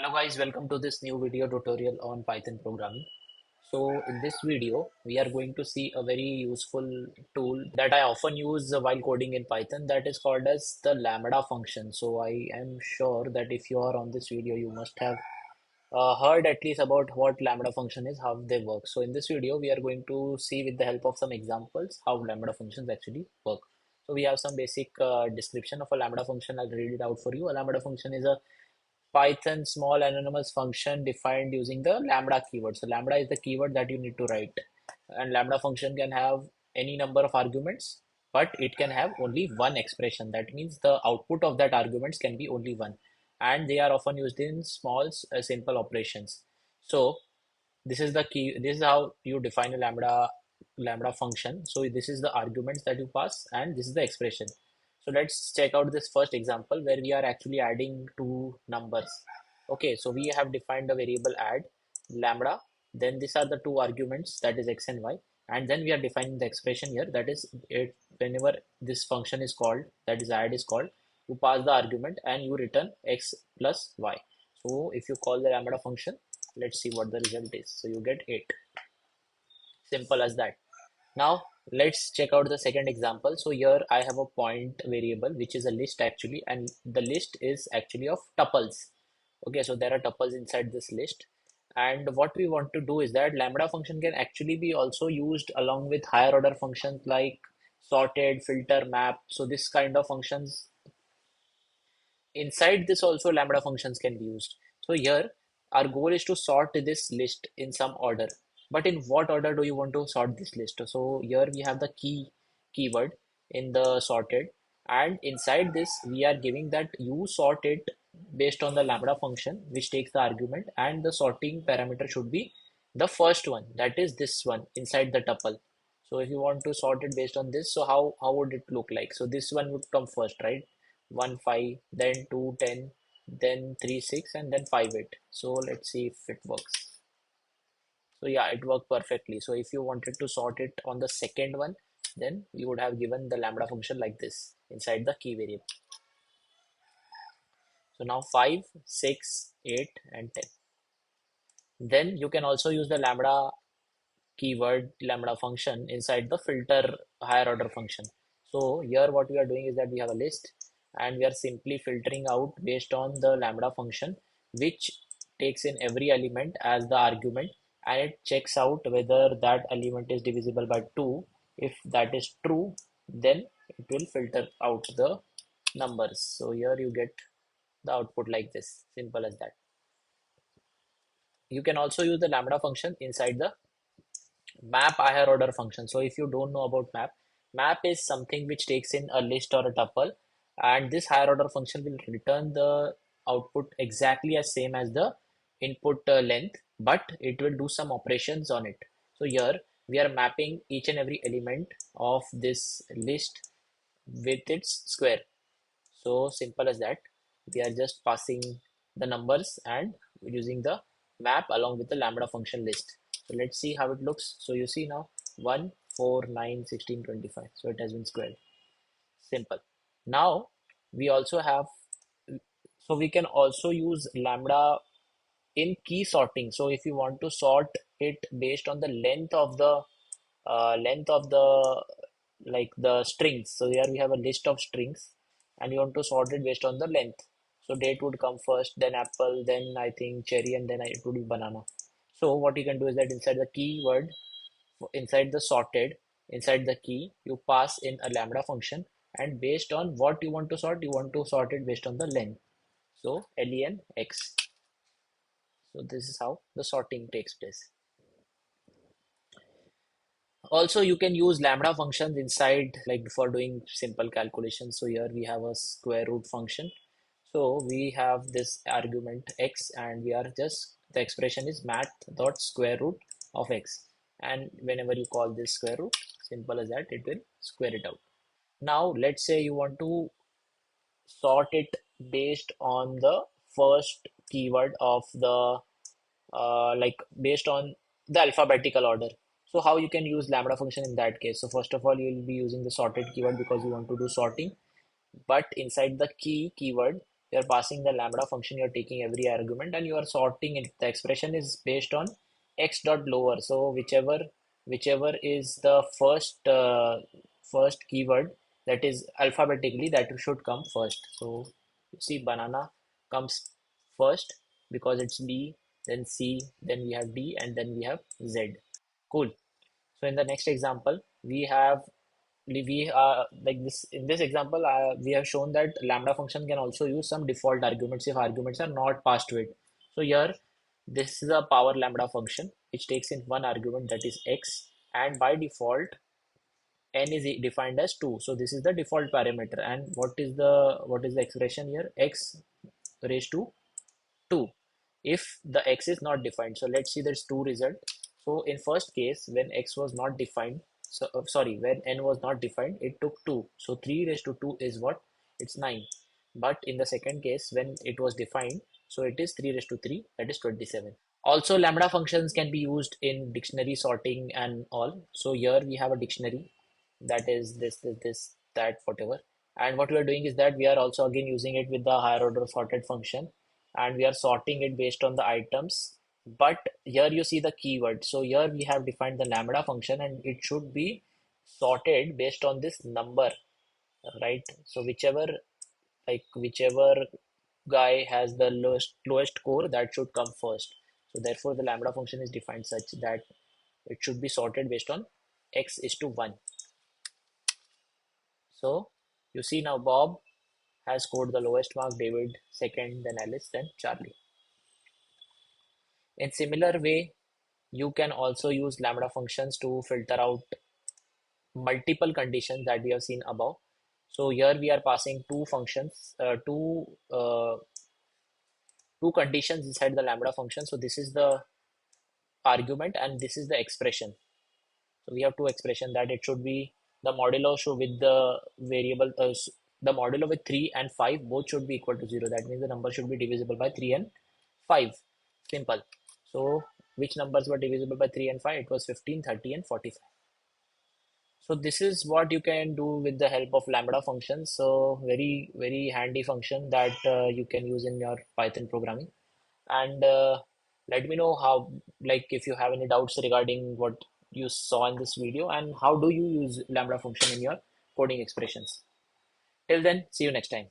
Hello guys, welcome to this new video tutorial on Python programming. So in this video, we are going to see a very useful tool that I often use while coding in Python that is called as the Lambda function. So I am sure that if you are on this video, you must have heard at least about what Lambda function is, how they work. So in this video, we are going to see with the help of some examples how Lambda functions actually work. So we have some basic description of a Lambda function. I'll read it out for you. A Lambda function is a Python small anonymous function defined using the lambda keyword. So lambda is the keyword that you need to write. And lambda function can have any number of arguments, but it can have only one expression. That means the output of that arguments can be only one. And they are often used in small, simple operations. So this is the key. This is how you define a lambda function. So this is the arguments that you pass, and this is the expression. So let's check out this first example where we are actually adding two numbers. Okay, so we have defined a variable add lambda. Then these are the two arguments, that is x and y, and then we are defining the expression here. That is it. Whenever this function is called, that is add is called, you pass the argument and you return x plus y. So if you call the lambda function, let's see what the result is. So you get 8. Simple as that. Now let's check out the second example. So here I have a point variable which is a list actually, and the list is actually of tuples. Okay, so there are tuples inside this list, and what we want to do is that lambda function can actually be also used along with higher order functions like sorted, filter, map. So this kind of functions, inside this also lambda functions can be used. So here our goal is to sort this list in some order. But in what order do you want to sort this list? So here we have the keyword in the sorted, and inside this we are giving that you sort it based on the lambda function which takes the argument, and the sorting parameter should be the first one, that is this one inside the tuple. So if you want to sort it based on this, so how would it look like? So this one would come first, right? 1 5, then 2 10, then 3 6, and then 5 8. So let's see if it works. So yeah, it worked perfectly. So if you wanted to sort it on the second one, then you would have given the lambda function like this inside the key variable. So now 5 6 8 and 10. Then you can also use the lambda keyword lambda function inside the filter higher order function. So here what we are doing is that we have a list, and we are simply filtering out based on the lambda function which takes in every element as the argument, and it checks out whether that element is divisible by 2. If that is true, then it will filter out the numbers. So here you get the output like this, simple as that. You can also use the lambda function inside the map higher order function. So if you don't know about map is something which takes in a list or a tuple, and this higher order function will return the output exactly as same as the input length, but it will do some operations on it. So here we are mapping each and every element of this list with its square. So simple as that. We are just passing the numbers and using the map along with the lambda function list. So let's see how it looks. So you see now 1 4 9 16 25. So it has been squared. Simple. Now we also have, so we can also use lambda in key sorting. So if you want to sort it based on the length of the like the strings. So here we have a list of strings, and you want to sort it based on the length. So date would come first, then apple, then I think cherry, and then it would be banana. So what you can do is that inside the keyword, inside the sorted, inside the key, you pass in a lambda function, and based on what you want to sort it based on the length. So len x. So this is how the sorting takes place. Also, you can use lambda functions inside, like for doing simple calculations. So here we have a square root function. So we have this argument x, and we are just, the expression is math dot square root of x. And whenever you call this square root, simple as that, it will square it out. Now let's say you want to sort it based on the first keyword of the like based on the alphabetical order. So how you can use lambda function in that case? So first of all, you will be using the sorted keyword because you want to do sorting. But inside the keyword, you're passing the lambda function, you're taking every argument and you are sorting it. The expression is based on x dot lower. So whichever is the first keyword, that is alphabetically, that should come first. So you see banana comes first because it's B, then C, then we have D, and then we have Z. Cool. So in the next example, we like this in this example, we have shown that lambda function can also use some default arguments if arguments are not passed to it. So here, this is a power lambda function which takes in one argument, that is x, and by default n is defined as 2. So this is the default parameter. And what is the expression here? X raised to 2 if the x is not defined. So let's see, there's two result. So in first case, when x was not defined, so sorry, when n was not defined, it took 2. So 3 raised to 2 is what? It's 9. But in the second case, when it was defined, so it is 3 raised to 3, that is 27. Also, lambda functions can be used in dictionary sorting and all. So here we have a dictionary, that is this, that, whatever. And what we are doing is that we are also again using it with the higher order sorted function, and we are sorting it based on the items. But here you see the keyword. So here we have defined the lambda function and it should be sorted based on this number, right? So whichever guy has the lowest core, that should come first. So therefore the lambda function is defined such that it should be sorted based on x is to 1. So you see now Bob has scored the lowest mark, David second, then Alice, then Charlie. In similar way, you can also use lambda functions to filter out multiple conditions that we have seen above. So here we are passing two functions, two conditions inside the lambda function. So this is the argument and this is the expression. So we have two expression, that it should be the modulo should with the variable, the modulo with 3 and 5 both should be equal to 0. That means the number should be divisible by 3 and 5. Simple. So which numbers were divisible by 3 and 5? It was 15, 30 and 45. So this is what you can do with the help of lambda functions. So very, very handy function that you can use in your Python programming. And let me know how, like if you have any doubts regarding what you saw in this video, and how do you use lambda function in your coding expressions. Till then, see you next time.